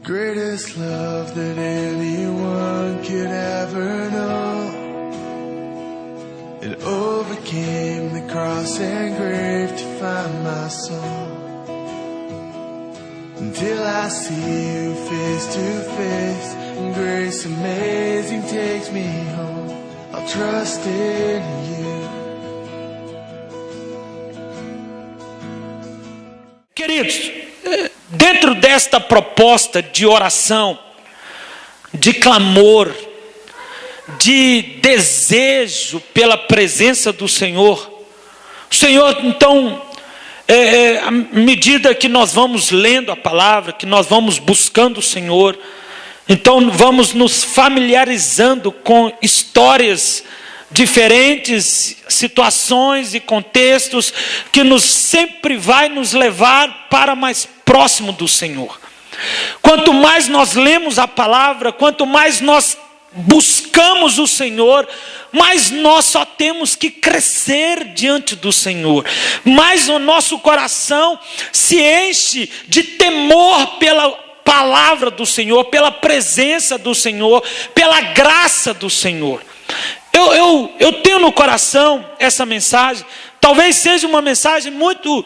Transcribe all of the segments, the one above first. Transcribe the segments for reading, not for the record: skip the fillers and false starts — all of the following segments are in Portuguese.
greatest love that anyone could ever know. It overcame the cross and grave to find my soul. Until I see you face to face, and grace amazing takes me home. I'll trust in you. Queridos, dentro desta proposta de oração, de clamor, de desejo pela presença do Senhor, o Senhor então, à medida que nós vamos lendo a palavra, que nós vamos buscando o Senhor, então vamos nos familiarizando com histórias diferentes, situações e contextos que sempre vai nos levar para mais próximo do Senhor. Quanto mais nós lemos a palavra, quanto mais nós buscamos o Senhor, mais nós só temos que crescer diante do Senhor, mais o nosso coração se enche de temor pela palavra do Senhor, pela presença do Senhor, pela graça do Senhor. Eu tenho no coração essa mensagem. Talvez seja uma mensagem muito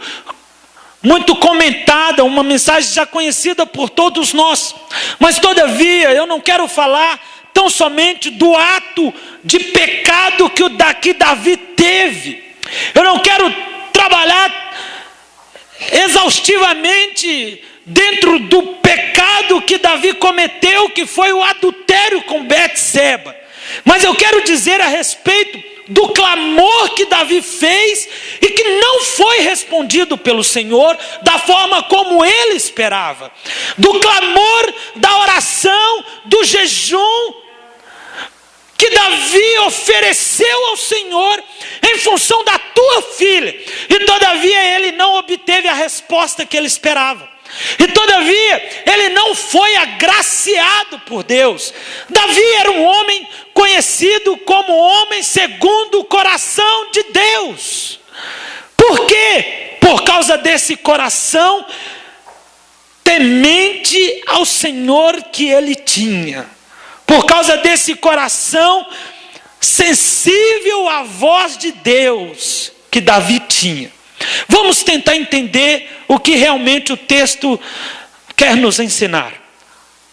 comentada, uma mensagem já conhecida por todos nós. Mas todavia, eu não quero falar tão somente do ato de pecado que Davi teve. Eu não quero trabalhar exaustivamente dentro do pecado que Davi cometeu, que foi o adultério com Betseba. Mas eu quero dizer a respeito do clamor que Davi fez e que não foi respondido pelo Senhor da forma como ele esperava. Do clamor, da oração, do jejum que Davi ofereceu ao Senhor em função da tua filha. E todavia ele não obteve a resposta que ele esperava. E todavia ele não foi agraciado por Deus. Davi era um homem conhecido como homem segundo o coração de Deus. Por quê? Por causa desse coração temente ao Senhor que ele tinha. Por causa desse coração sensível à voz de Deus que Davi tinha. Vamos tentar entender o que realmente o texto quer nos ensinar.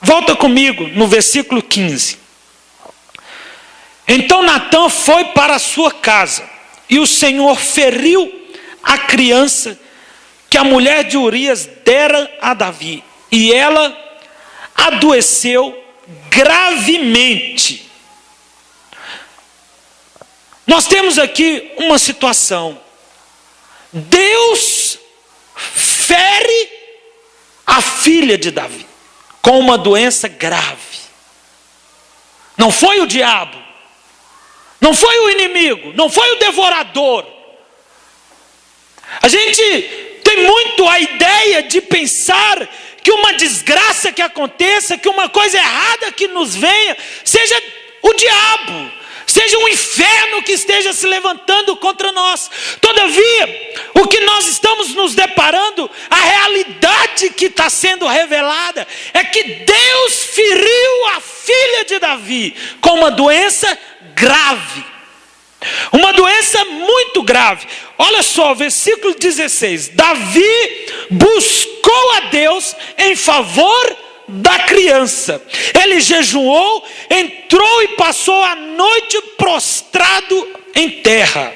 Volta comigo no versículo 15. Então Natã foi para a sua casa, e o Senhor feriu a criança que a mulher de Urias dera a Davi, e ela adoeceu gravemente. Nós temos aqui uma situação. Deus fere a filha de Davi com uma doença grave. Não foi o diabo, não foi o inimigo, não foi o devorador. A gente tem muito a ideia de pensar que uma desgraça que aconteça, que uma coisa errada que nos venha, seja o diabo, seja um inferno que esteja se levantando contra nós. Todavia, o que nós estamos nos deparando, a realidade que está sendo revelada, é que Deus feriu a filha de Davi com uma doença grave. Uma doença muito grave. Olha só, versículo 16. Davi buscou a Deus em favor da criança. Ele jejuou, entrou e passou a noite prostrado em terra.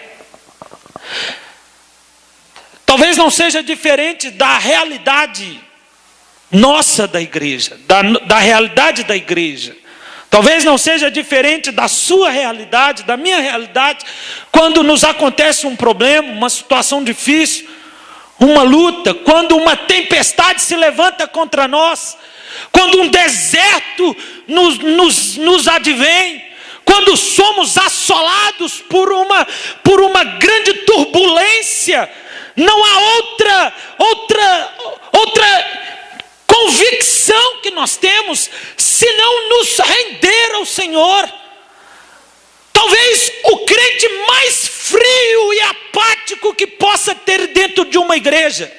Talvez não seja diferente da realidade nossa da igreja, da realidade da igreja. Talvez não seja diferente da sua realidade, da minha realidade, quando nos acontece um problema, uma situação difícil, uma luta, quando uma tempestade se levanta contra nós, quando um deserto nos advém, quando somos assolados por uma grande turbulência, não há outra convicção que nós temos senão nos render ao Senhor. Talvez o crente mais frio e apático que possa ter dentro de uma igreja,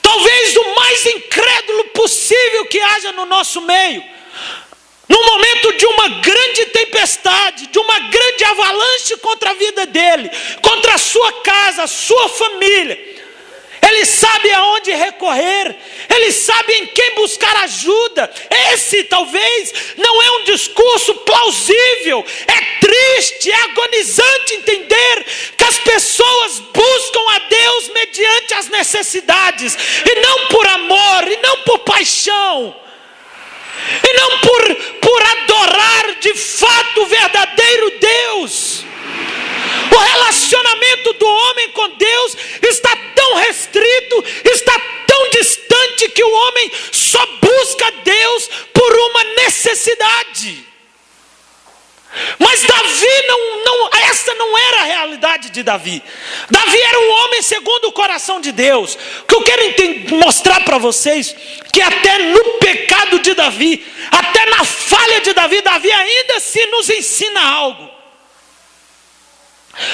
talvez o mais incrédulo possível que haja no nosso meio, no momento de uma grande tempestade, de uma grande avalanche contra a vida dele, contra a sua casa, a sua família, ele sabe aonde recorrer, ele sabe em quem buscar ajuda. Esse talvez não é um discurso plausível, é triste, é agonizante entender que as pessoas buscam a Deus mediante as necessidades, e não por amor, e não por paixão, e não por adorar de fato o verdadeiro Deus. O relacionamento do homem com Deus está tão restrito, está tão distante, que o homem só busca Deus por uma necessidade. Mas Davi essa não era a realidade de Davi. Davi era um homem segundo o coração de Deus. O que eu quero mostrar para vocês, que até no pecado de Davi, até na falha de Davi, Davi ainda se nos ensina algo.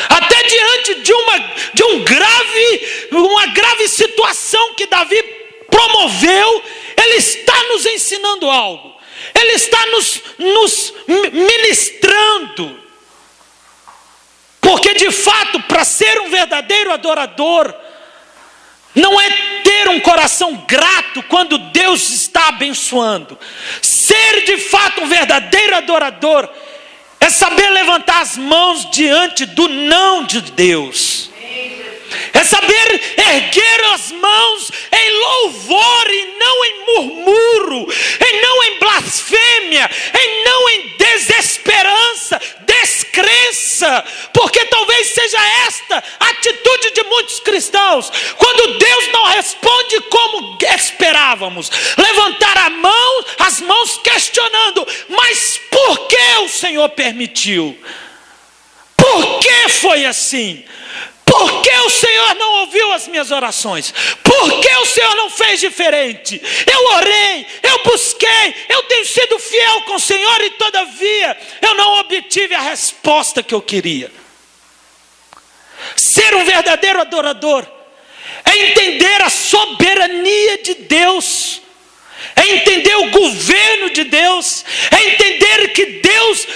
Até diante de uma grave situação que Davi promoveu, ele está nos ensinando algo. Ele está nos ministrando. Porque de fato, para ser um verdadeiro adorador, não é ter um coração grato quando Deus está abençoando. Ser de fato um verdadeiro adorador é saber levantar as mãos diante do não de Deus. É saber erguer as mãos em louvor e não em murmúrio, e não em blasfêmia, e não em desesperança, descrença. Porque talvez seja esta a atitude de muitos cristãos. Quando Deus não responde como esperávamos, levantar as mãos questionando: mas por que o Senhor permitiu? Por que foi assim? Por que o Senhor não ouviu as minhas orações? Por que o Senhor não fez diferente? Eu orei, eu busquei, eu tenho sido fiel com o Senhor, e todavia eu não obtive a resposta que eu queria. Ser um verdadeiro adorador é entender a soberania de Deus, é entender o governo de Deus, é entender que Deus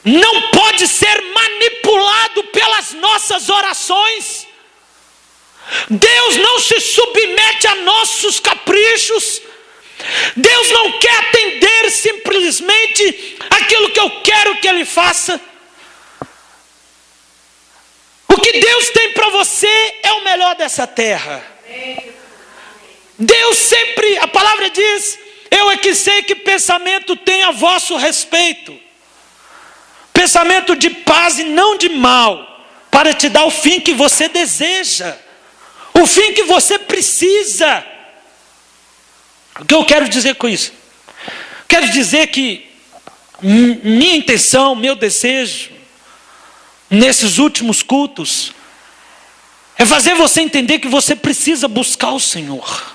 não pode ser manipulado pelas nossas orações. Deus não se submete a nossos caprichos. Deus não quer atender simplesmente aquilo que eu quero que Ele faça. O que Deus tem para você é o melhor dessa terra. Deus sempre, a palavra diz: eu é que sei que pensamento tem a vosso respeito. Pensamento de paz e não de mal, para te dar o fim que você deseja, o fim que você precisa. O que eu quero dizer com isso? Quero dizer que minha intenção, meu desejo, nesses últimos cultos, é fazer você entender que você precisa buscar o Senhor.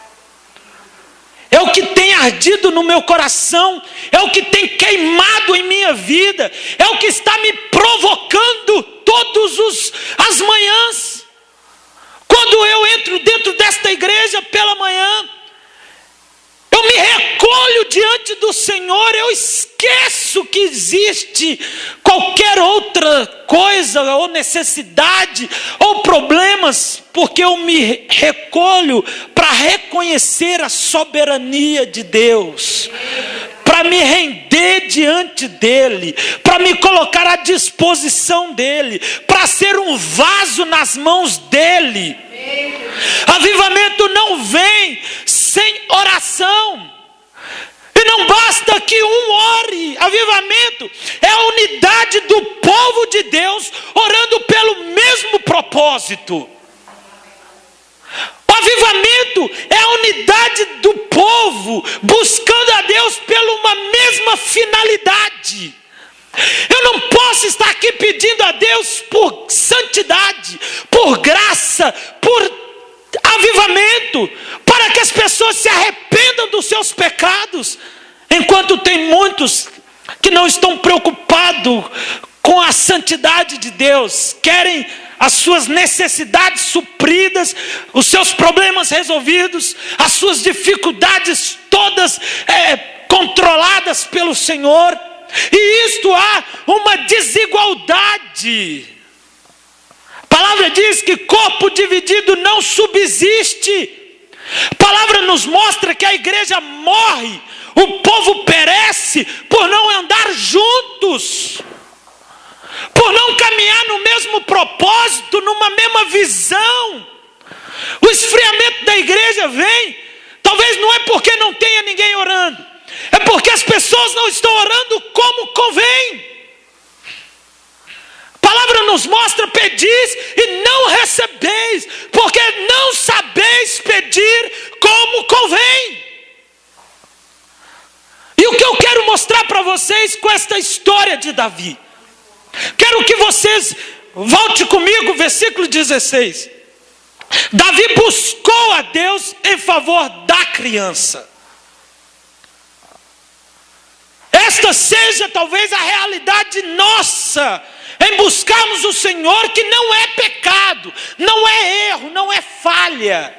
É o que tem ardido no meu coração, é o que tem queimado em minha vida, é o que está me provocando todas as manhãs. Quando eu entro dentro desta igreja pela manhã, eu me recolho diante do Senhor, eu esqueço que existe qualquer outra coisa, ou necessidade, ou problemas, porque eu me recolho para reconhecer a soberania de Deus, para me render diante dEle, para me colocar à disposição dEle, para ser um vaso nas mãos dEle. Avivamento não vem sem oração. E não basta que um ore. Avivamento é a unidade do povo de Deus orando pelo mesmo propósito. O avivamento é a unidade do povo buscando a Deus pela uma mesma finalidade. Eu não posso estar aqui pedindo a Deus por santidade, por graça, por avivamento, para que as pessoas se arrependam dos seus pecados, enquanto tem muitos que não estão preocupados com a santidade de Deus, querem as suas necessidades supridas, os seus problemas resolvidos, as suas dificuldades todas controladas pelo Senhor. E isto há uma desigualdade. A palavra diz que corpo dividido não subsiste. A palavra nos mostra que a igreja morre, o povo perece por não andar juntos, por não caminhar no mesmo propósito, numa mesma visão. O esfriamento da igreja vem, talvez não é porque não tenha ninguém orando, é porque as pessoas não estão orando como convém. A palavra nos mostra: pedis e não recebeis, porque não sabeis pedir como convém. E o que eu quero mostrar para vocês com esta história de Davi, quero que vocês voltem comigo, versículo 16. Davi buscou a Deus em favor da criança. Esta seja talvez a realidade nossa, em buscarmos o Senhor, que não é pecado, não é erro, não é falha,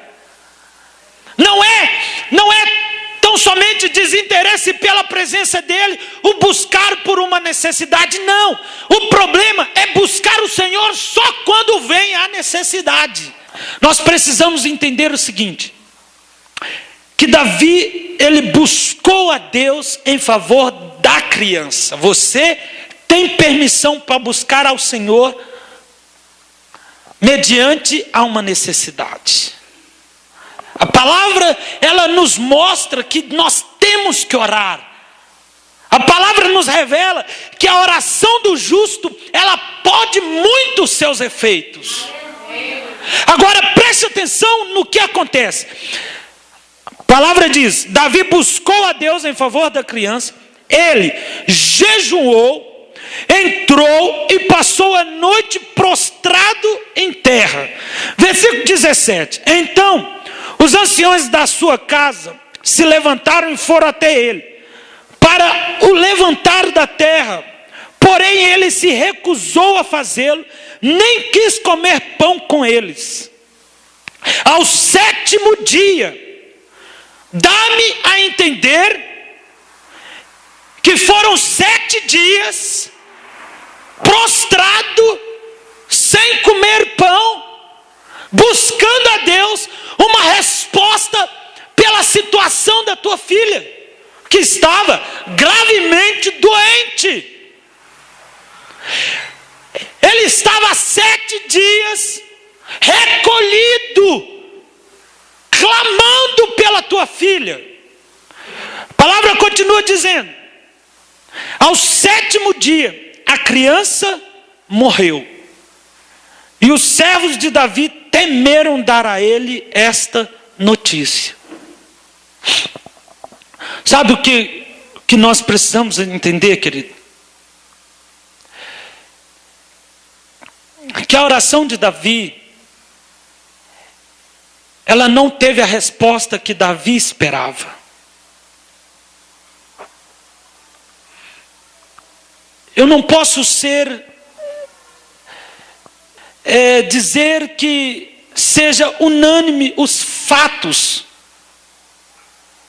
não é tão somente desinteresse pela presença dele, o buscar por uma necessidade. Não, o problema é buscar o Senhor só quando vem a necessidade. Nós precisamos entender o seguinte, que Davi, ele buscou a Deus em favor da criança. Você tem permissão para buscar ao Senhor mediante a uma necessidade. A palavra, ela nos mostra que nós temos que orar. A palavra nos revela que a oração do justo, ela pode muito os seus efeitos. Agora preste atenção no que acontece. A palavra diz: Davi buscou a Deus em favor da criança, ele jejuou, entrou e passou a noite prostrado em terra. Versículo 17. Então os anciões da sua casa se levantaram e foram até ele, para o levantar da terra. Porém ele se recusou a fazê-lo, nem quis comer pão com eles. Ao 7º dia, dá-me a entender que foram 7 dias prostrado, sem comer pão, buscando a Deus uma resposta pela situação da tua filha, que estava gravemente doente. Ele estava 7 dias recolhido, clamando pela tua filha. A palavra continua dizendo: ao 7º dia a criança morreu, e os servos de Davi temeram dar a ele esta notícia. Sabe o que nós precisamos entender, querido? Que a oração de Davi, ela não teve a resposta que Davi esperava. Eu não posso dizer que seja unânime os fatos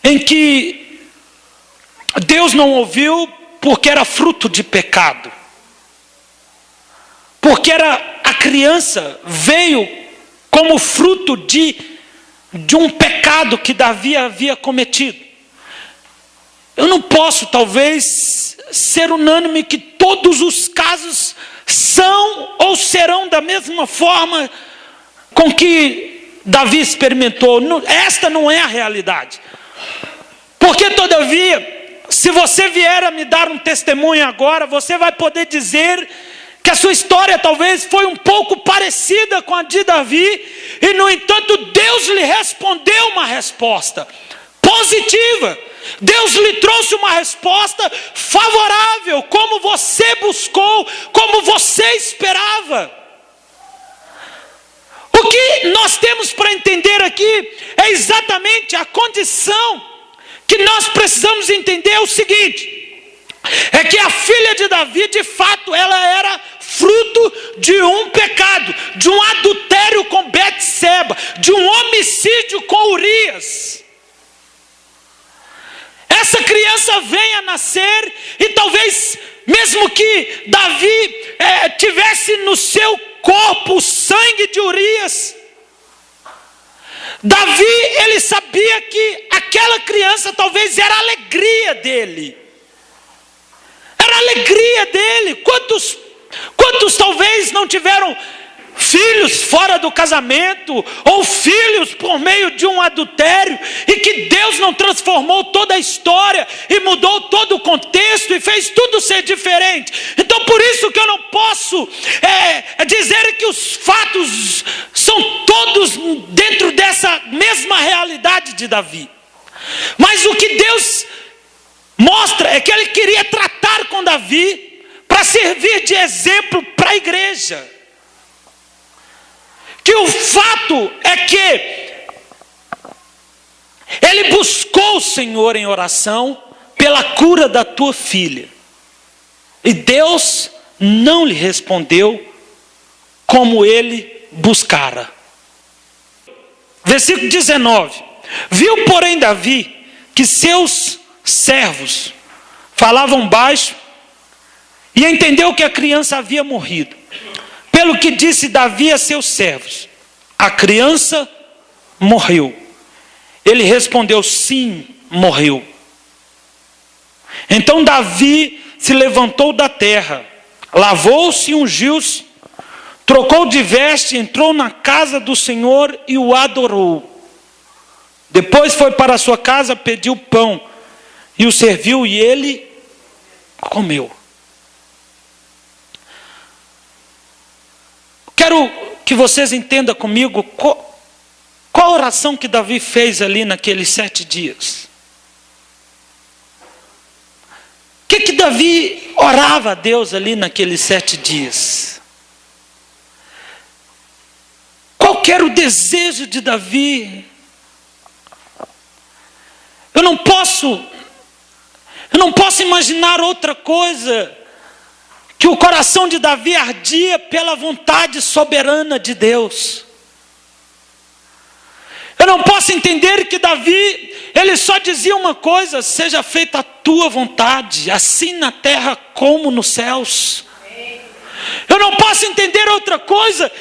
em que Deus não ouviu porque era fruto de pecado, porque a criança veio como fruto de um pecado que Davi havia cometido. Eu não posso talvez ser unânime que todos os casos são ou serão da mesma forma com que Davi experimentou. Esta não é a realidade. Porque todavia, se você vier a me dar um testemunho agora, você vai poder dizer que a sua história talvez foi um pouco parecida com a de Davi, e no entanto Deus lhe respondeu uma resposta positiva. Deus lhe trouxe uma resposta favorável, como você buscou, como você esperava. O que nós temos para entender aqui é exatamente a condição que nós precisamos entender. É o seguinte: é que a filha de Davi, de fato, ela era fruto de um pecado, de um adultério com Betseba, de um homicídio com Urias. Essa criança vem a nascer e talvez, mesmo que Davi tivesse no seu corpo o sangue de Urias, Davi, ele sabia que aquela criança talvez era a alegria dele. Era a alegria dele. Quantos talvez não tiveram filhos fora do casamento, ou filhos por meio de um adultério, e que Deus não transformou toda a história, e mudou todo o contexto, e fez tudo ser diferente. Então por isso que eu não posso dizer que os fatos são todos dentro dessa mesma realidade de Davi. Mas o que Deus mostra é que ele queria tratar com Davi para servir de exemplo para a igreja. Que o fato é que ele buscou o Senhor em oração pela cura da tua filha. E Deus não lhe respondeu como ele buscara. Versículo 19. Viu, porém, Davi que seus servos falavam baixo e entendeu que a criança havia morrido. Pelo que disse Davi a seus servos: a criança morreu. Ele respondeu: sim, morreu. Então Davi se levantou da terra, lavou-se e ungiu-se, trocou de veste, entrou na casa do Senhor e o adorou. Depois foi para a sua casa, pediu pão e o serviu, e ele comeu. Quero que vocês entendam comigo qual a oração que Davi fez ali naqueles 7 dias. O que Davi orava a Deus ali naqueles 7 dias? Qual que era o desejo de Davi? Eu não posso imaginar outra coisa que o coração de Davi ardia pela vontade soberana de Deus. Eu não posso entender que Davi, ele só dizia uma coisa: seja feita a tua vontade, assim na terra como nos céus. Eu não posso entender outra coisa,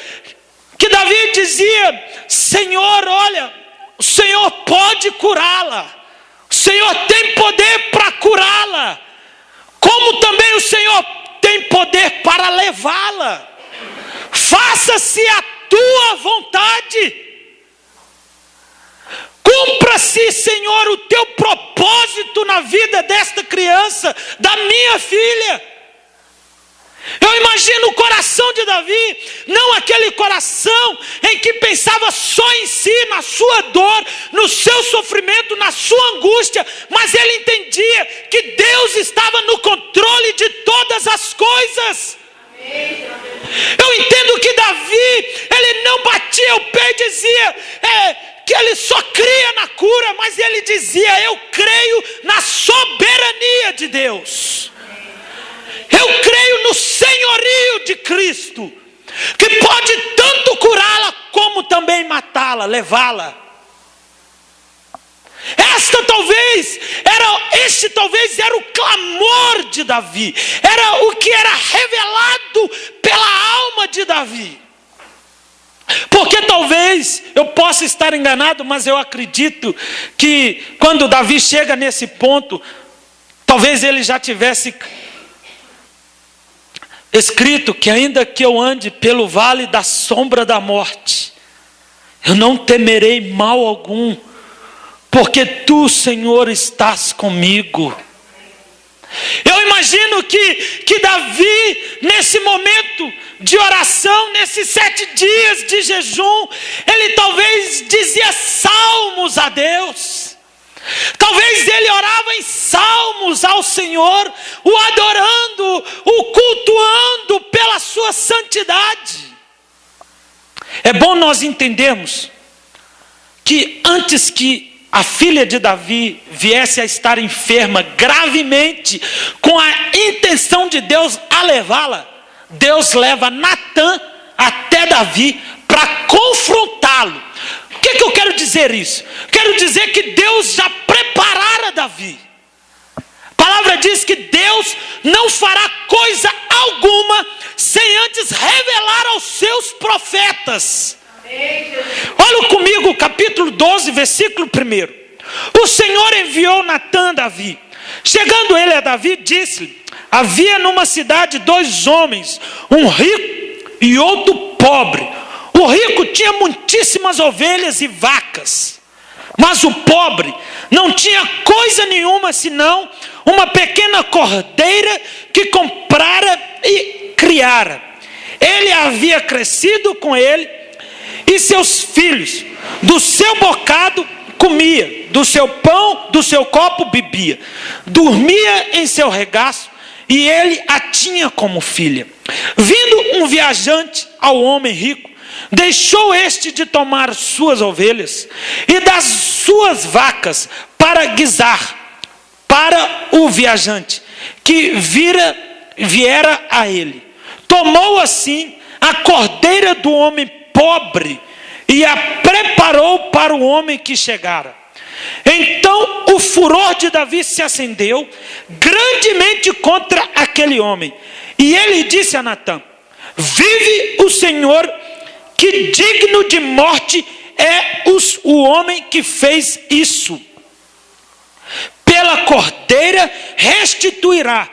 que Davi dizia: Senhor, olha, o Senhor pode curá-la, o Senhor tem poder para curá-la, como também o Senhor tem poder para levá-la. Faça-se a tua vontade. Cumpra-se, Senhor, o teu propósito na vida desta criança, da minha filha. Eu imagino o coração de Davi, não aquele coração em que pensava só em si, na sua dor, no seu sofrimento, na sua angústia, mas ele entendia que Deus estava no controle de todas as coisas. Eu entendo que Davi, ele não batia o pé e dizia que ele só cria na cura, mas ele dizia: eu creio na soberania de Deus. Eu creio no senhorio de Cristo, que pode tanto curá-la como também matá-la, levá-la. Este talvez era o clamor de Davi, era o que era revelado pela alma de Davi. Porque talvez eu possa estar enganado, mas eu acredito que quando Davi chega nesse ponto, talvez ele já tivesse escrito que ainda que eu ande pelo vale da sombra da morte, eu não temerei mal algum, porque tu, Senhor, estás comigo. Eu imagino que Davi, nesse momento de oração, nesses 7 dias de jejum, ele talvez dizia salmos a Deus. Talvez ele orava em salmos ao Senhor, o adorando, o cultuando pela sua santidade. É bom nós entendermos que antes que a filha de Davi viesse a estar enferma gravemente, com a intenção de Deus a levá-la, Deus leva Natã até Davi para confrontá-lo. O que eu quero dizer isso? Quero dizer que Deus já preparara Davi. A palavra diz que Deus não fará coisa alguma sem antes revelar aos seus profetas. Olha comigo, capítulo 12, versículo 1. O Senhor enviou Natã a Davi. Chegando ele a Davi, disse-lhe: havia numa cidade 2 homens, um rico e outro pobre. O rico tinha muitíssimas ovelhas e vacas, mas o pobre não tinha coisa nenhuma senão uma pequena cordeira que comprara e criara. Ele havia crescido com ele e seus filhos, do seu bocado comia, do seu pão, do seu copo bebia, dormia em seu regaço, e ele a tinha como filha. Vindo um viajante ao homem rico, deixou este de tomar suas ovelhas e das suas vacas para guisar para o viajante que viera a ele. Tomou assim a cordeira do homem pobre e a preparou para o homem que chegara. Então o furor de Davi se acendeu grandemente contra aquele homem. E ele disse a Natã: vive o Senhor, que digno de morte é o homem que fez isso. Pela cordeira restituirá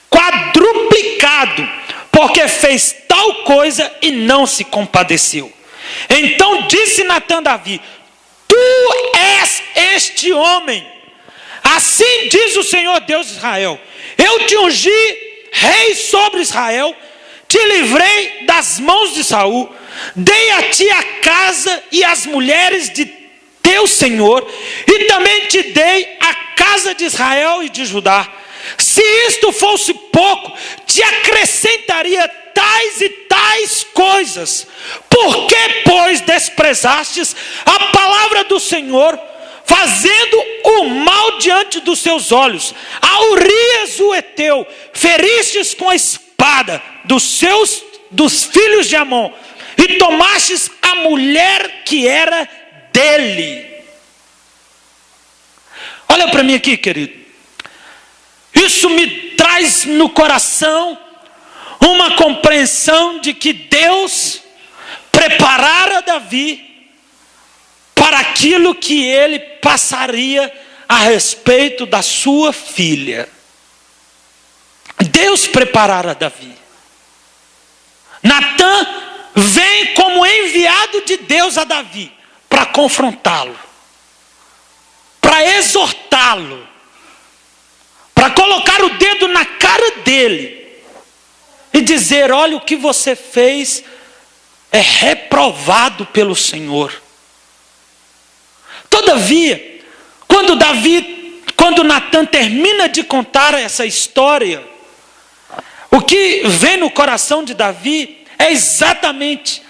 quadruplicado, porque fez tal coisa e não se compadeceu. Então disse Natã a Davi: tu és este homem. Assim diz o Senhor Deus de Israel: eu te ungi rei sobre Israel, te livrei das mãos de Saul, dei a ti a casa e as mulheres de teu Senhor, e também te dei a casa de Israel e de Judá. Se isto fosse pouco, te acrescentaria tais e tais coisas. Por que, pois, desprezastes a palavra do Senhor, fazendo o mal diante dos seus olhos? A Urias o Heteu feristes com a espada dos filhos de Amon, e tomastes a mulher que era dele. Olha para mim aqui, querido. Isso me traz no coração uma compreensão de que Deus preparara Davi para aquilo que ele passaria a respeito da sua filha. Deus preparara Davi. Natã vem como enviado de Deus a Davi para confrontá-lo, para exortá-lo, para colocar o dedo na cara dele e dizer: olha, o que você fez é reprovado pelo Senhor. Todavia, quando Natã termina de contar essa história, o que vem no coração de Davi é exatamente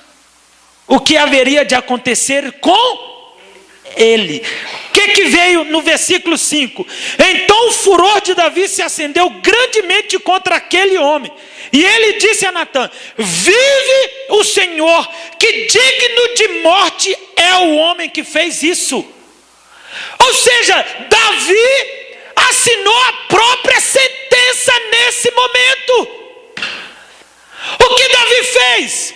o que haveria de acontecer com ele. O que veio no versículo 5? Então o furor de Davi se acendeu grandemente contra aquele homem. E ele disse a Natã: vive o Senhor, que digno de morte é o homem que fez isso. Ou seja, Davi assinou a própria sentença nesse momento. O que Davi fez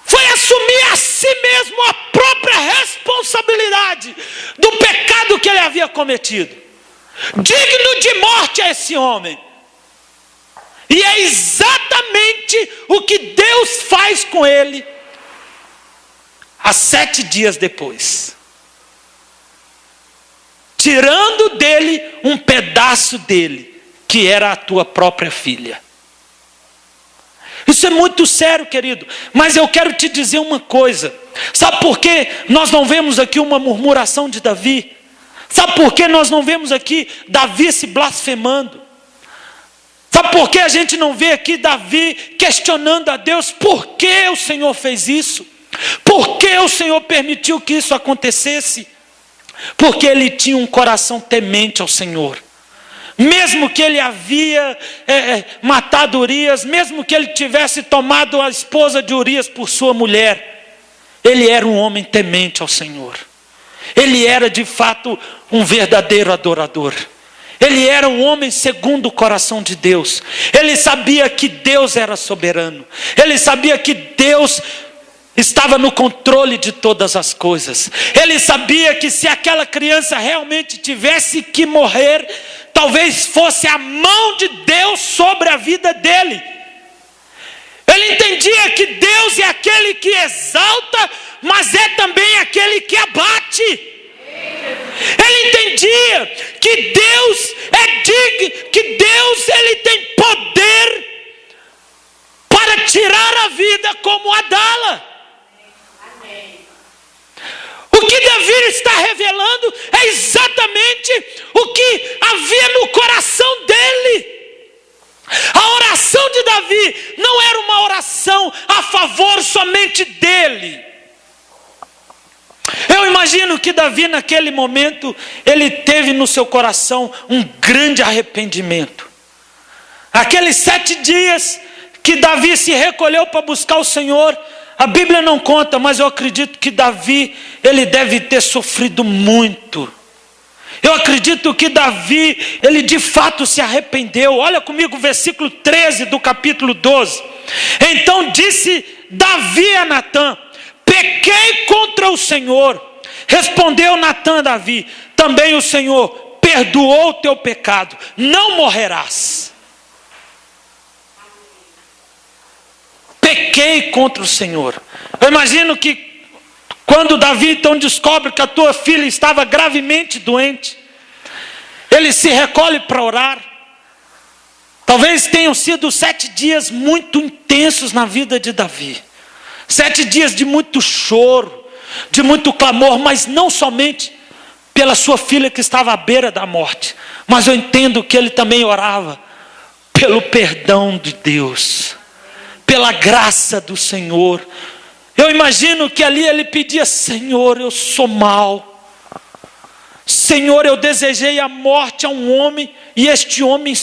foi assumir a si mesmo a própria responsabilidade do pecado que ele havia cometido. Digno de morte é esse homem. E é exatamente o que Deus faz com ele há 7 dias depois, tirando dele um pedaço dele, que era a tua própria filha. Isso é muito sério, querido. Mas eu quero te dizer uma coisa. Sabe por que nós não vemos aqui uma murmuração de Davi? Sabe por que nós não vemos aqui Davi se blasfemando? Sabe por que a gente não vê aqui Davi questionando a Deus? Por que o Senhor fez isso? Por que o Senhor permitiu que isso acontecesse? Porque ele tinha um coração temente ao Senhor. mesmo que ele havia matado Urias, mesmo que ele tivesse tomado a esposa de Urias por sua mulher, ele era um homem temente ao Senhor. Ele era de fato um verdadeiro adorador. Ele era um homem segundo o coração de Deus. Ele sabia que Deus era soberano. Ele sabia que Deus estava no controle de todas as coisas. Ele sabia que se aquela criança realmente tivesse que morrer, talvez fosse a mão de Deus sobre a vida dele. Ele entendia que Deus é aquele que exalta, mas é também aquele que abate. Ele entendia que Deus é digno, que Deus ele tem poder para tirar a vida como a dá-la. O que Davi está revelando é exatamente o que havia no coração dele. A oração de Davi não era uma oração a favor somente dele. Eu imagino que Davi naquele momento, ele teve no seu coração um grande arrependimento. Aqueles 7 dias que Davi se recolheu para buscar o Senhor, a Bíblia não conta, mas eu acredito que Davi, ele deve ter sofrido muito. Eu acredito que Davi, ele de fato se arrependeu. Olha comigo o versículo 13 do capítulo 12. Então disse Davi a Natã: pequei contra o Senhor. Respondeu Natã a Davi: também o Senhor perdoou o teu pecado, não morrerás. Pequei contra o Senhor. Eu imagino que quando Davi então descobre que a tua filha estava gravemente doente, ele se recolhe para orar. Talvez tenham sido 7 dias muito intensos na vida de Davi. 7 dias de muito choro, de muito clamor, mas não somente pela sua filha que estava à beira da morte, mas eu entendo que ele também orava pelo perdão de Deus, pela graça do Senhor. Eu imagino que ali ele pedia: Senhor, eu sou mau. Senhor, eu desejei a morte a um homem, e este homem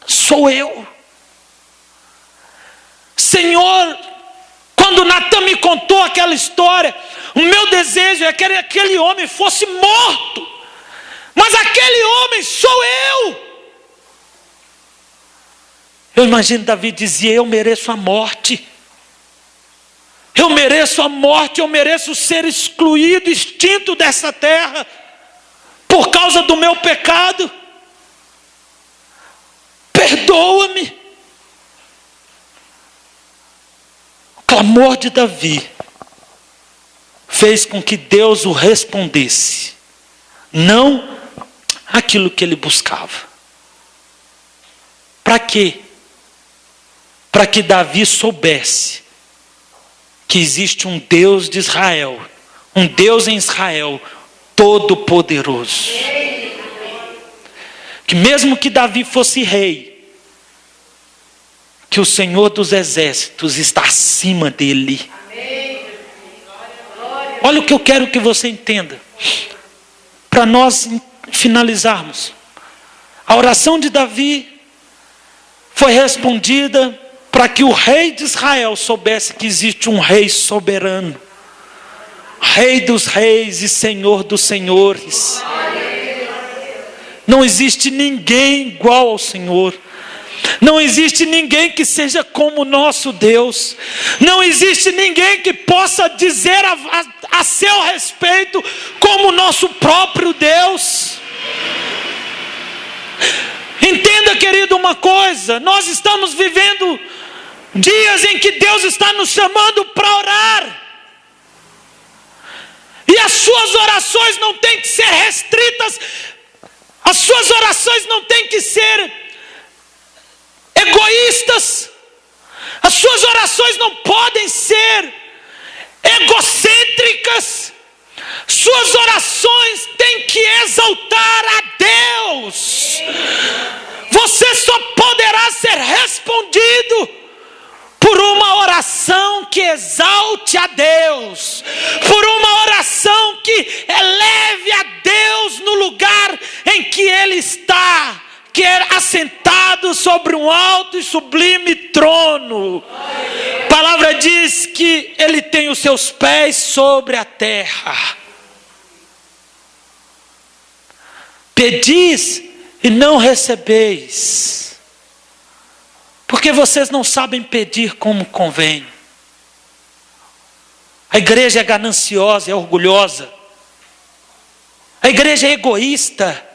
sou eu. Senhor, quando Natã me contou aquela história, o meu desejo é que aquele homem fosse morto, mas aquele homem sou eu. Eu imagino Davi dizia: eu mereço a morte. Eu mereço a morte, eu mereço ser excluído, extinto dessa terra, por causa do meu pecado. Perdoa-me. O clamor de Davi fez com que Deus o respondesse, não aquilo que ele buscava. Para quê? Para que Davi soubesse que existe um Deus de Israel, um Deus em Israel todo-poderoso. Que mesmo que Davi fosse rei, que o Senhor dos exércitos está acima dele. Olha o que eu quero que você entenda, para nós finalizarmos. A oração de Davi foi respondida para que o rei de Israel soubesse que existe um rei soberano, Rei dos reis e Senhor dos senhores. Não existe ninguém igual ao Senhor. Não existe ninguém que seja como o nosso Deus. Não existe ninguém que possa dizer a seu respeito como o nosso próprio Deus. Entenda, querido, uma coisa: nós estamos vivendo dias em que Deus está nos chamando para orar. E as suas orações não têm que ser restritas. As suas orações não têm que ser egoístas. As suas orações não podem ser egocêntricas. Suas orações têm que exaltar a Deus. Você só poderá ser respondido por uma oração que exalte a Deus, por uma oração que eleve a Deus no lugar em que Ele está, que é assentado sobre um alto e sublime trono. A palavra diz que ele tem os seus pés sobre a terra. Pedis e não recebeis, porque vocês não sabem pedir como convém. A igreja é gananciosa, é orgulhosa. A igreja é egoísta.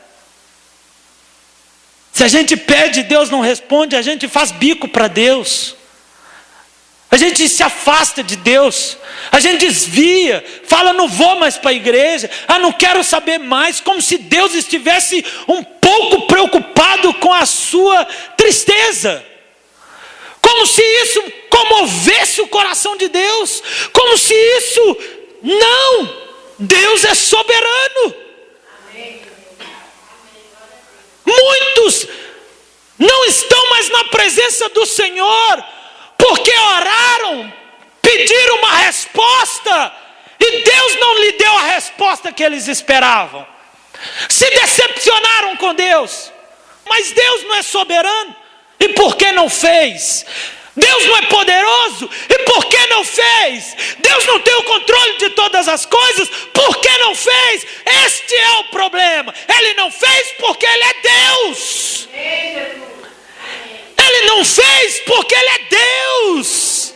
Se a gente pede e Deus não responde, a gente faz bico para Deus. A gente se afasta de Deus. A gente desvia, fala, não vou mais para a igreja. Não quero saber mais. Como se Deus estivesse um pouco preocupado com a sua tristeza. Como se isso comovesse o coração de Deus. Como se isso... Não! Deus é soberano. Muitos não estão mais na presença do Senhor, porque oraram, pediram uma resposta, e Deus não lhe deu a resposta que eles esperavam. Se decepcionaram com Deus. Mas Deus não é soberano? E por que não fez? Deus não é poderoso? E por que não fez? Deus não tem o controle de todas as coisas? Por que não fez? Este é o problema. Ele não fez porque Ele é Deus. Ele não fez porque Ele é Deus.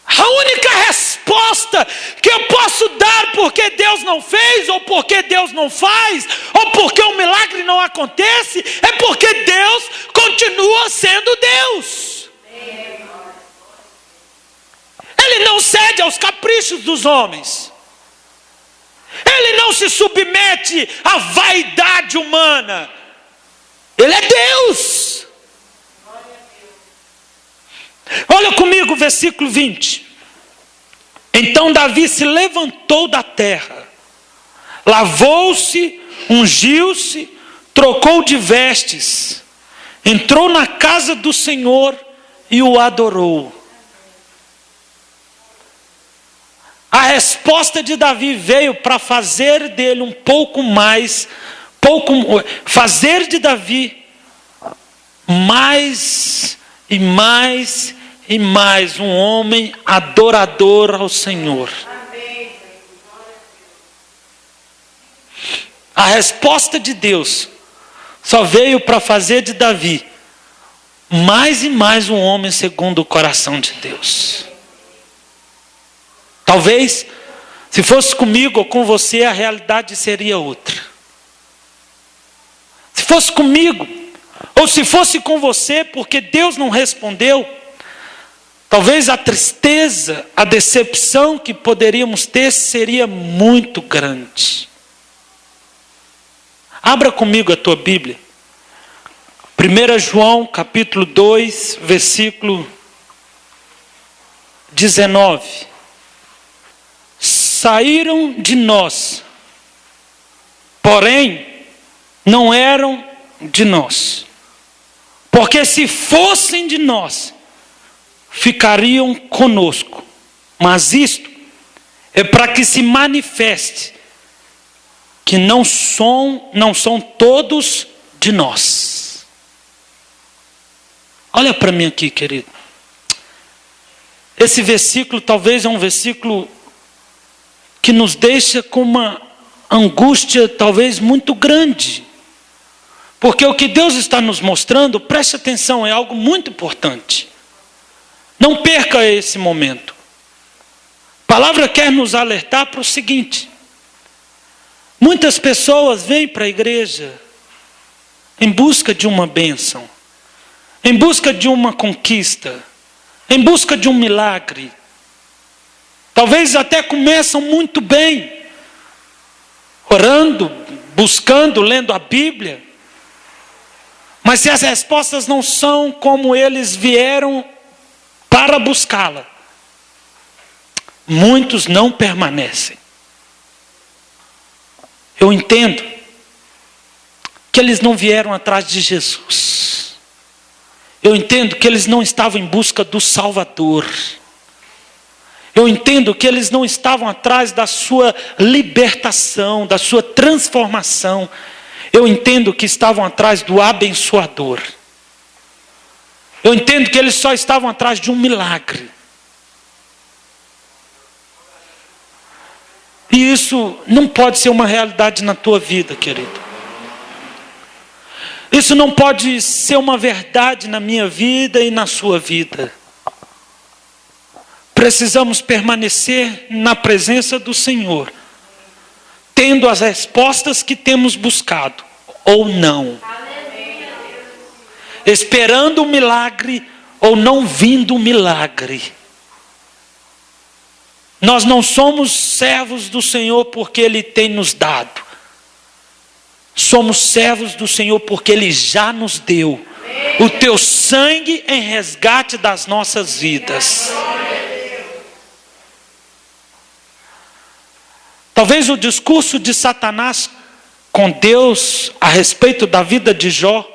A única resposta que eu posso dar porque Deus não fez, ou porque Deus não faz, ou porque o milagre não acontece, é porque Deus continua sendo Deus. Ele não cede aos caprichos dos homens. Ele não se submete à vaidade humana. Ele é Deus. Olha comigo o versículo 20. Então Davi se levantou da terra, lavou-se, ungiu-se, trocou de vestes, entrou na casa do Senhor e o adorou. A resposta de Davi veio para fazer dele um pouco mais, fazer de Davi mais e mais e mais um homem adorador ao Senhor. A resposta de Deus só veio para fazer de Davi mais e mais um homem segundo o coração de Deus. Talvez, se fosse comigo ou com você, a realidade seria outra. Se fosse comigo, ou se fosse com você, porque Deus não respondeu, talvez a tristeza, a decepção que poderíamos ter seria muito grande. Abra comigo a tua Bíblia. 1 João capítulo 2, versículo 19. Saíram de nós, porém não eram de nós. Porque se fossem de nós, ficariam conosco. Mas isto é para que se manifeste que não são todos de nós. Olha para mim aqui, querido. Esse versículo talvez é um versículo que nos deixa com uma angústia talvez muito grande. Porque o que Deus está nos mostrando, preste atenção, é algo muito importante. Não perca esse momento. A palavra quer nos alertar para o seguinte: muitas pessoas vêm para a igreja em busca de uma bênção, em busca de uma conquista, em busca de um milagre. Talvez até começam muito bem, orando, buscando, lendo a Bíblia. Mas se as respostas não são como eles vieram para buscá-la, muitos não permanecem. Eu entendo que eles não vieram atrás de Jesus. Eu entendo que eles não estavam em busca do Salvador. Eu entendo que eles não estavam atrás da sua libertação, da sua transformação. Eu entendo que estavam atrás do abençoador. Eu entendo que eles só estavam atrás de um milagre. E isso não pode ser uma realidade na tua vida, querido. Isso não pode ser uma verdade na minha vida e na sua vida. Precisamos permanecer na presença do Senhor, tendo as respostas que temos buscado, ou não. Esperando o milagre, ou não vindo o milagre. Nós não somos servos do Senhor porque Ele tem nos dado. Somos servos do Senhor porque Ele já nos deu o teu sangue em resgate das nossas vidas. Talvez o discurso de Satanás com Deus a respeito da vida de Jó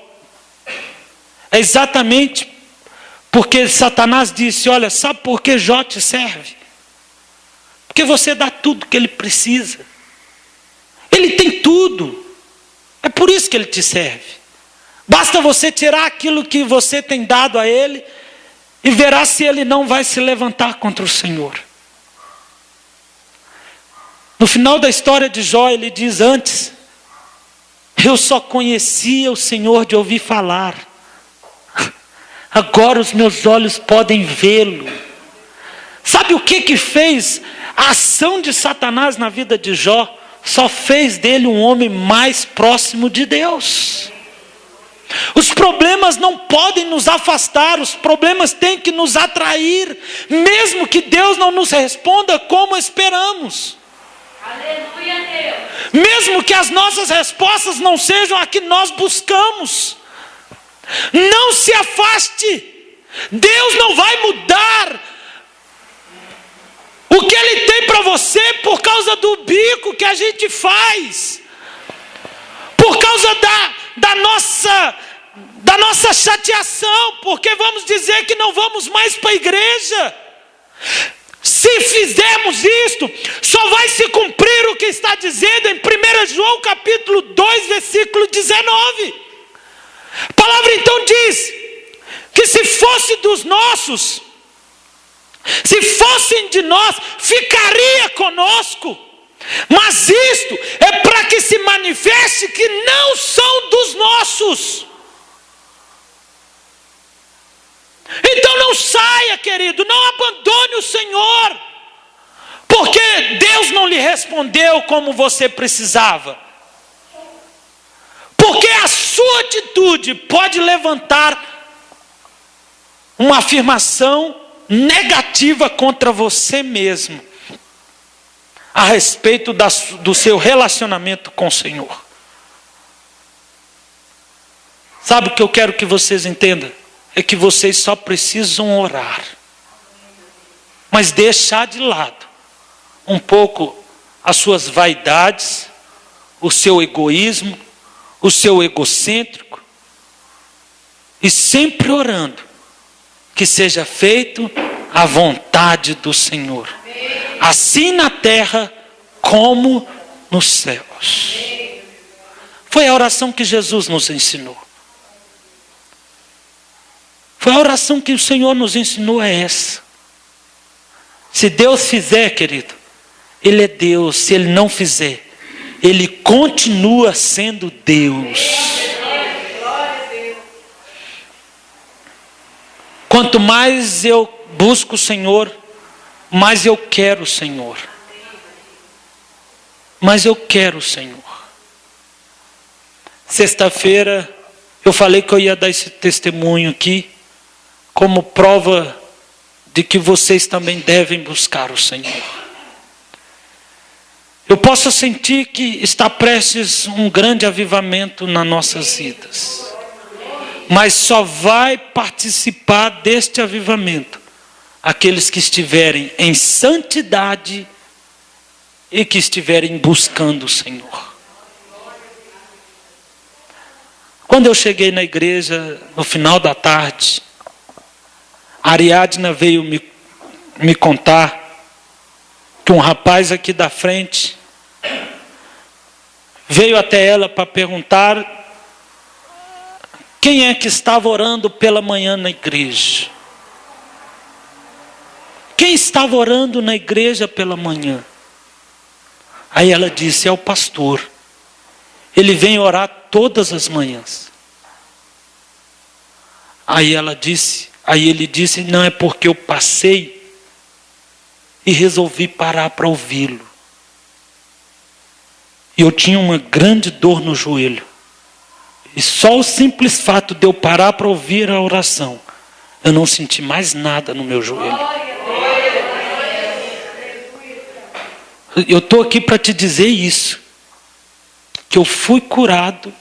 é exatamente porque Satanás disse: olha, sabe por que Jó te serve? Porque você dá tudo que ele precisa. Ele tem tudo. É por isso que ele te serve. Basta você tirar aquilo que você tem dado a ele e verá se ele não vai se levantar contra o Senhor. No final da história de Jó, ele diz: antes, eu só conhecia o Senhor de ouvir falar. Agora os meus olhos podem vê-lo. Sabe o que fez a ação de Satanás na vida de Jó? Só fez dele um homem mais próximo de Deus. Os problemas não podem nos afastar, os problemas têm que nos atrair, mesmo que Deus não nos responda como esperamos. Aleluia, Deus. Mesmo que as nossas respostas não sejam a que nós buscamos. Não se afaste. Deus não vai mudar o que Ele tem para você por causa do bico que a gente faz. Por causa da nossa chateação. Porque vamos dizer que não vamos mais para a igreja. Se fizermos isto, só vai se cumprir o que está dizendo em 1 João capítulo 2, versículo 19. A palavra então diz que se fosse dos nossos, se fossem de nós, ficaria conosco. Mas isto é para que se manifeste que não são dos nossos. Então não saia, querido, não abandone o Senhor, porque Deus não lhe respondeu como você precisava. Porque a sua atitude pode levantar uma afirmação negativa contra você mesmo, a respeito do seu relacionamento com o Senhor. Sabe o que eu quero que vocês entendam? É que vocês só precisam orar, mas deixar de lado um pouco as suas vaidades, o seu egoísmo, o seu egocêntrico, e sempre orando que seja feito a vontade do Senhor, assim na terra como nos céus. Foi a oração que Jesus nos ensinou. Foi a oração que o Senhor nos ensinou, é essa. Se Deus fizer, querido, Ele é Deus. Se Ele não fizer, Ele continua sendo Deus. Quanto mais eu busco o Senhor, mais eu quero o Senhor. Mas eu quero o Senhor. Sexta-feira eu falei que eu ia dar esse testemunho aqui, como prova de que vocês também devem buscar o Senhor. Eu posso sentir que está prestes um grande avivamento nas nossas vidas. Mas só vai participar deste avivamento aqueles que estiverem em santidade e que estiverem buscando o Senhor. Quando eu cheguei na igreja, no final da tarde, a Ariadna veio me contar que um rapaz aqui da frente veio até ela para perguntar quem é que estava orando pela manhã na igreja. Quem estava orando na igreja pela manhã? Aí ela disse, é o pastor. Ele vem orar todas as manhãs. Aí ele disse, não, é porque eu passei e resolvi parar para ouvi-lo. E eu tinha uma grande dor no joelho. E só o simples fato de eu parar para ouvir a oração, eu não senti mais nada no meu joelho. Eu estou aqui para te dizer isso. Que eu fui curado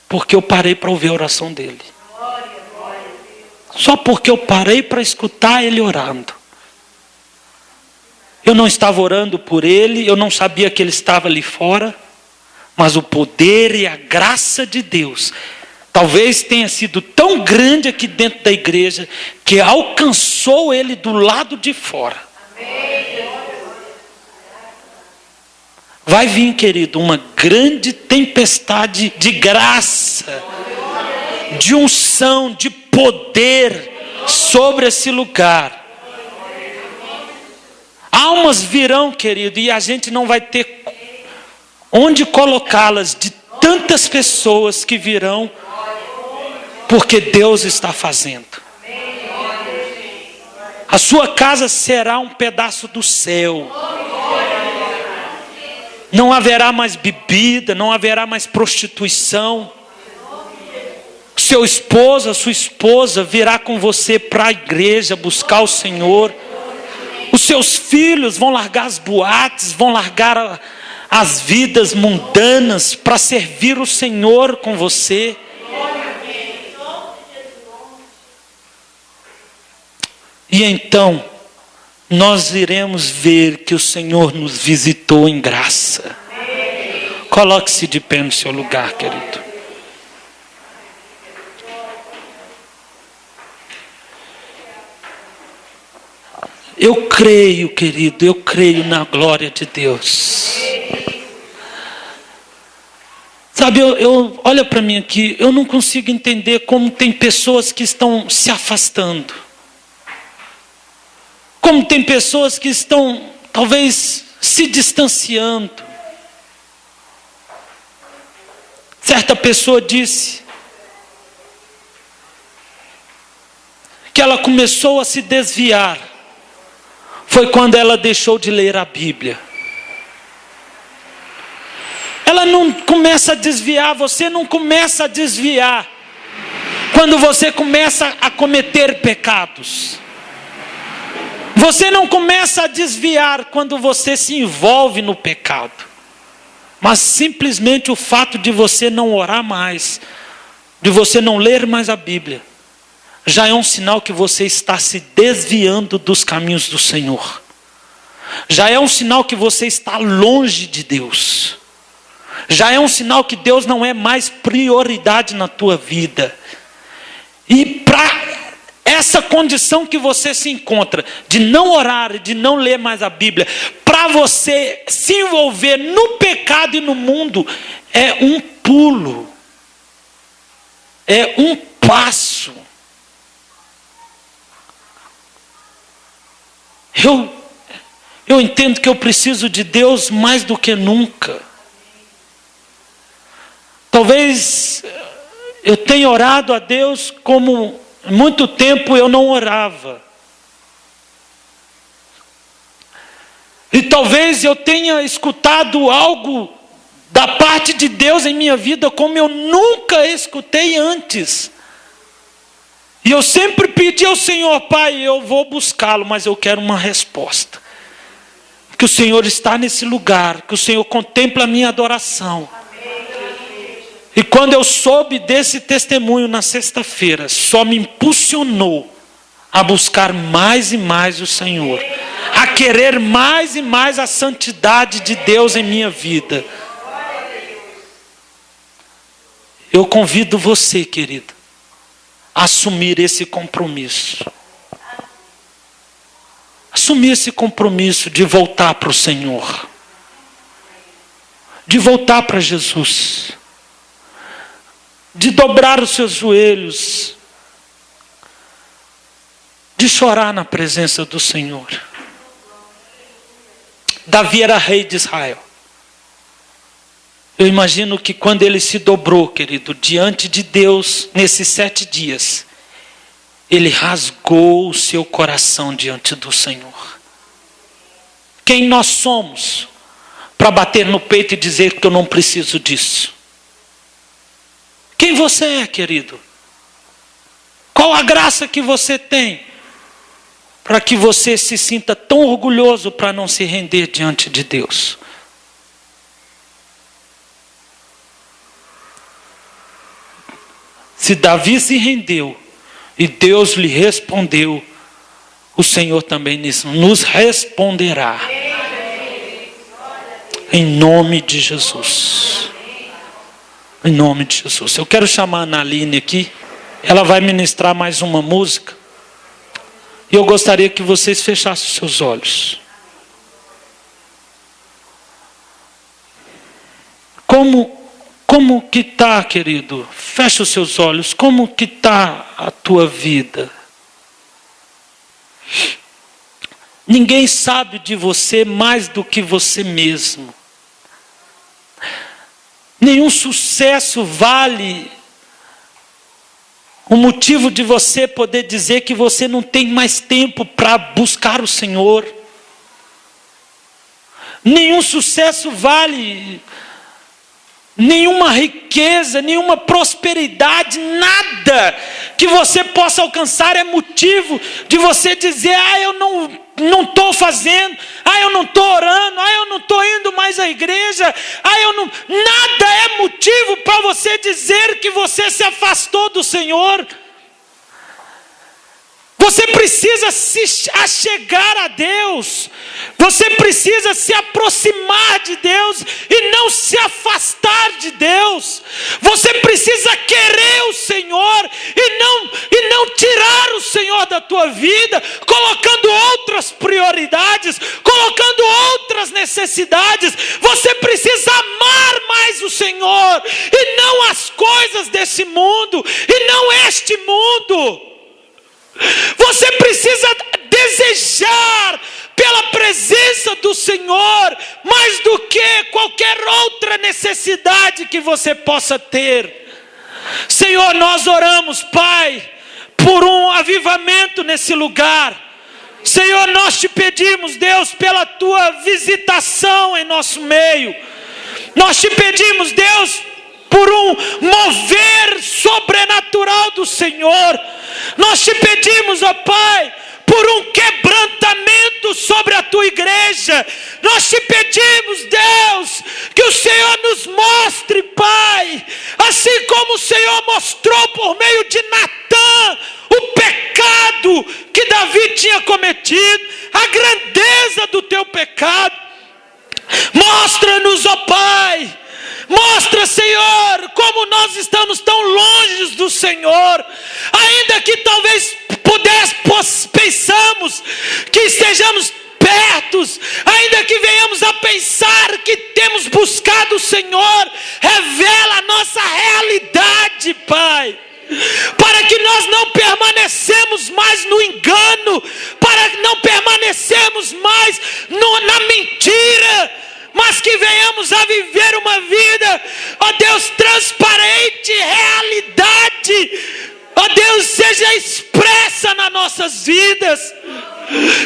porque eu parei para ouvir a oração dele. Só porque eu parei para escutar ele orando. Eu não estava orando por ele, eu não sabia que ele estava ali fora, mas o poder e a graça de Deus talvez tenha sido tão grande aqui dentro da igreja que alcançou ele do lado de fora. Vai vir, querido, uma grande tempestade de graça, de unção, de poder sobre esse lugar. Almas virão, querido, e a gente não vai ter onde colocá-las, de tantas pessoas que virão, porque Deus está fazendo. A sua casa será um pedaço do céu. Não haverá mais bebida, não haverá mais prostituição. Seu esposo, a sua esposa virá com você para a igreja buscar o Senhor. Os seus filhos vão largar as boates, vão largar as vidas mundanas para servir o Senhor com você. E então, nós iremos ver que o Senhor nos visitou em graça. Coloque-se de pé no seu lugar, querido. Eu creio, querido, eu creio na glória de Deus. Sabe, olha para mim aqui, eu não consigo entender como tem pessoas que estão se afastando. Como tem pessoas que estão, talvez, se distanciando. Certa pessoa disse que ela começou a se desviar. Foi quando ela deixou de ler a Bíblia. Ela não começa a desviar, você não começa a desviar quando você começa a cometer pecados. Você não começa a desviar quando você se envolve no pecado. Mas simplesmente o fato de você não orar mais, de você não ler mais a Bíblia, já é um sinal que você está se desviando dos caminhos do Senhor. Já é um sinal que você está longe de Deus. Já é um sinal que Deus não é mais prioridade na tua vida. E para essa condição que você se encontra, de não orar, de não ler mais a Bíblia, para você se envolver no pecado e no mundo, é um pulo. É um passo. Eu entendo que eu preciso de Deus mais do que nunca. Talvez eu tenha orado a Deus como muito tempo eu não orava. E talvez eu tenha escutado algo da parte de Deus em minha vida como eu nunca escutei antes. E eu sempre pedi ao Senhor, Pai, eu vou buscá-lo, mas eu quero uma resposta. Que o Senhor está nesse lugar, que o Senhor contempla a minha adoração. E quando eu soube desse testemunho na sexta-feira, só me impulsionou a buscar mais e mais o Senhor, a querer mais e mais a santidade de Deus em minha vida. Eu convido você, querido, a assumir esse compromisso. assumir esse compromisso de voltar para o Senhor, de voltar para Jesus, de dobrar os seus joelhos, de chorar na presença do Senhor. Davi era rei de Israel. Eu imagino que quando ele se dobrou, querido, diante de Deus, nesses 7 dias, ele rasgou o seu coração diante do Senhor. Quem nós somos para bater no peito e dizer que eu não preciso disso? Quem você é, querido? Qual a graça que você tem para que você se sinta tão orgulhoso para não se render diante de Deus? Se Davi se rendeu e Deus lhe respondeu, o Senhor também nos responderá. Em nome de Jesus. Em nome de Jesus. Eu quero chamar a Analine aqui. Ela vai ministrar mais uma música. E eu gostaria que vocês fechassem os seus olhos. Como que está, querido? Fecha os seus olhos. Como que está a tua vida? Ninguém sabe de você mais do que você mesmo. Nenhum sucesso vale o motivo de você poder dizer que você não tem mais tempo para buscar o Senhor. Nenhum sucesso vale, nenhuma riqueza, nenhuma prosperidade, nada que você possa alcançar é motivo de você dizer: eu não estou fazendo, eu não estou orando, eu não estou indo mais à igreja, nada é motivo para você dizer que você se afastou do Senhor. Você precisa se achegar a Deus, você precisa se aproximar de Deus e não se afastar de Deus. Você precisa querer o Senhor e não tirar o Senhor da tua vida, colocando outras prioridades, colocando outras necessidades. Você precisa amar mais o Senhor e não as coisas desse mundo e não este mundo. Você precisa desejar pela presença do Senhor mais do que qualquer outra necessidade que você possa ter. Senhor, nós oramos, Pai, por um avivamento nesse lugar. Senhor, nós te pedimos, Deus, pela tua visitação em nosso meio. Nós te pedimos, Deus, por um mover sobrenatural do Senhor. Nós te pedimos, ó Pai, por um quebrantamento sobre a tua igreja. Nós te pedimos, Deus, que o Senhor nos mostre, Pai, assim como o Senhor mostrou por meio de Natã o pecado que Davi tinha cometido, a grandeza do teu pecado. Mostra-nos, ó Pai. Mostra, Senhor, como nós estamos tão longe do Senhor, ainda que talvez pensamos que estejamos perto, ainda que venhamos a pensar que temos buscado o Senhor, revela a nossa realidade, Pai, para que nós não permanecemos mais no engano, para que não permanecemos mais na mentira, mas que venhamos a viver uma vida, ó Deus, transparente, realidade, ó Deus, seja expressa nas nossas vidas.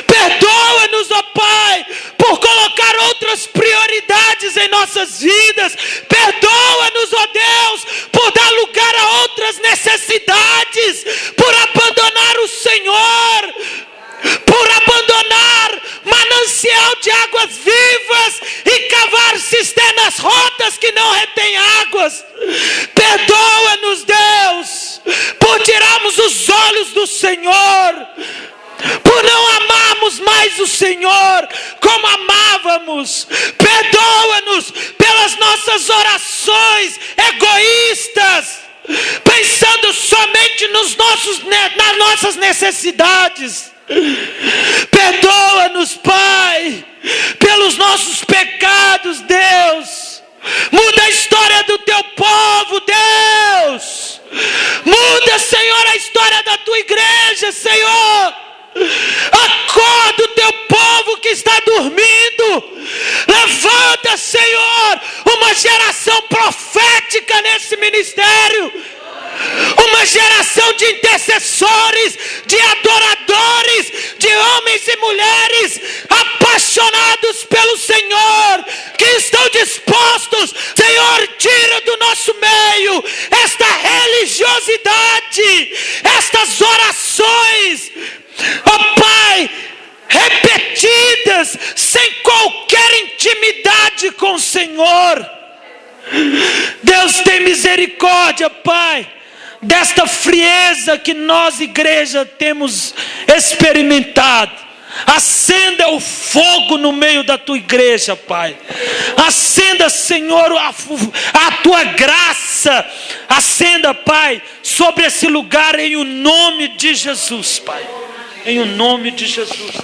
Perdoa-nos, ó Pai, por colocar outras prioridades em nossas vidas. Perdoa-nos, ó Deus, por dar lugar a outras necessidades, por abandonar o Senhor, por abandonar manancial de águas vivas e cavar cisternas rotas que não retêm águas. Perdoa-nos, Deus, por tirarmos os olhos do Senhor, por não amarmos mais o Senhor como amávamos. Perdoa-nos pelas nossas orações egoístas, pensando somente nas nossas necessidades. Perdoa, Senhor. Acorda o teu povo que está dormindo. Levanta, Senhor, uma geração profética nesse ministério. Uma geração de intercessores, de adoradores, de homens e mulheres apaixonados pelo Senhor, que estão dispostos, Senhor, tira do nosso meio esta religiosidade, estas orações, ó Pai, repetidas, sem qualquer intimidade com o Senhor. Deus, tem misericórdia, Pai, desta frieza que nós, igreja, temos experimentado. Acenda o fogo no meio da tua igreja, Pai. Acenda, Senhor, a tua graça. Acenda, Pai, sobre esse lugar, em o nome de Jesus, Pai. Em o nome de Jesus.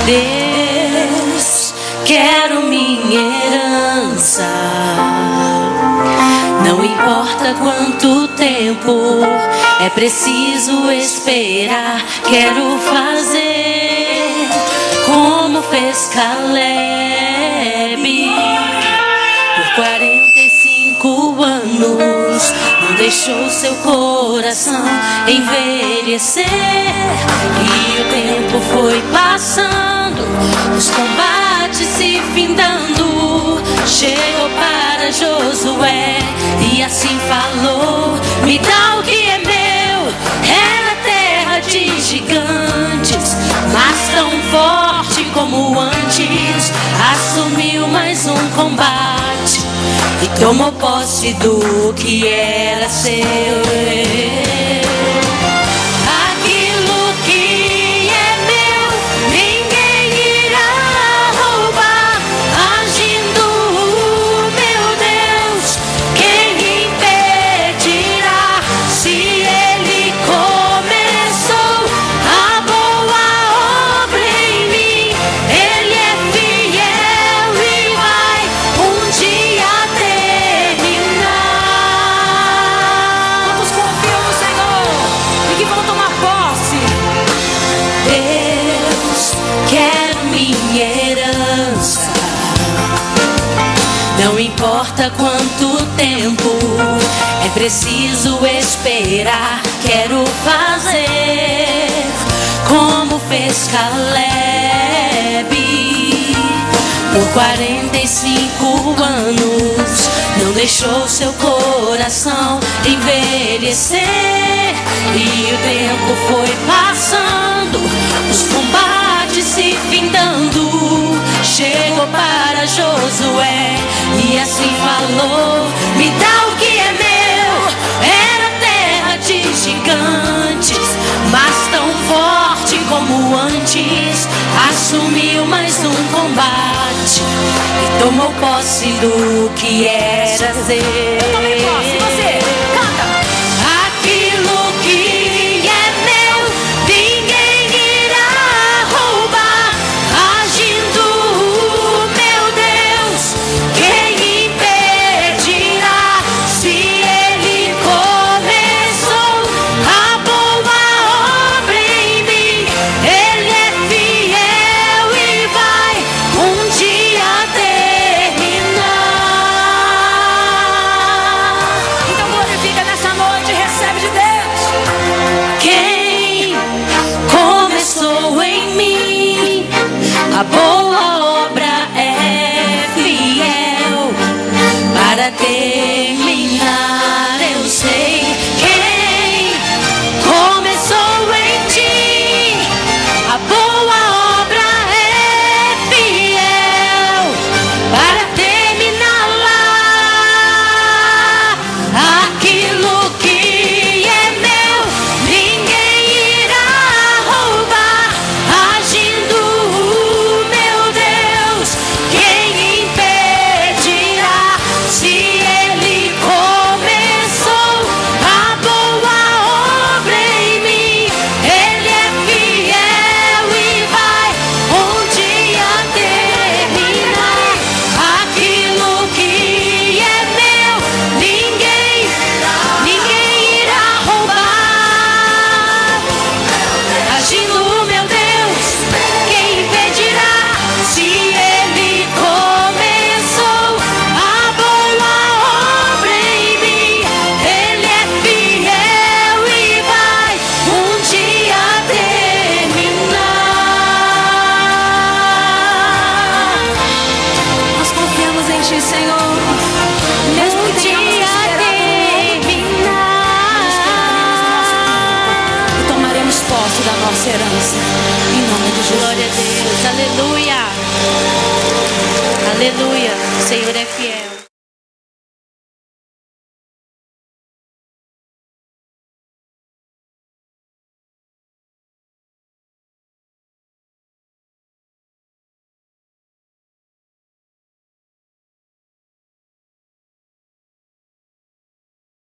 Deus, quero minha herança. Não importa quanto tempo é preciso esperar. Quero fazer como fez Caleb. Por 45 anos não deixou seu coração envelhecer. E o tempo foi passando, os combates se findando. Chegou para Josué e assim falou: me dá o que é meu. Era terra de gigantes, mas tão forte como antes. Assumiu mais um combate e tomou posse do que era seu. Aquilo que é meu, ninguém irá roubar. Agindo meu Deus, quem impedirá? Se Ele começou a boa obra em mim, Ele é fiel e vai um dia terminar. Quantos confiam no Senhor e que vão tomar posse? Deus, quero minha herança. Não importa quanto tempo é preciso esperar. Quero fazer como fez Caleb. Por 45 anos não deixou seu coração envelhecer. E o tempo foi passando, os combates se findando. Chegou para Josué e assim falou: me dá o que é meu. Era terra de gigantes, mas tão forte como antes. Assumiu mais um combate e tomou posse do que era seu. Eu tomei posse, você canta. Aquilo que é meu, ninguém irá roubar. Agindo meu Deus, quem impedirá? Se Ele começou a boa obra em mim, Ele é fiel e vai um dia terminar. Então glorifica nessa noite, recebe de Deus. Quem começou em mim a boa obra é fiel para terminar. Eu sei quem começou em ti a boa obra é fiel para terminar lá. Aquilo que é meu, ninguém irá roubar. Agindo meu Deus, quem impedirá? Se Ele Aleluia.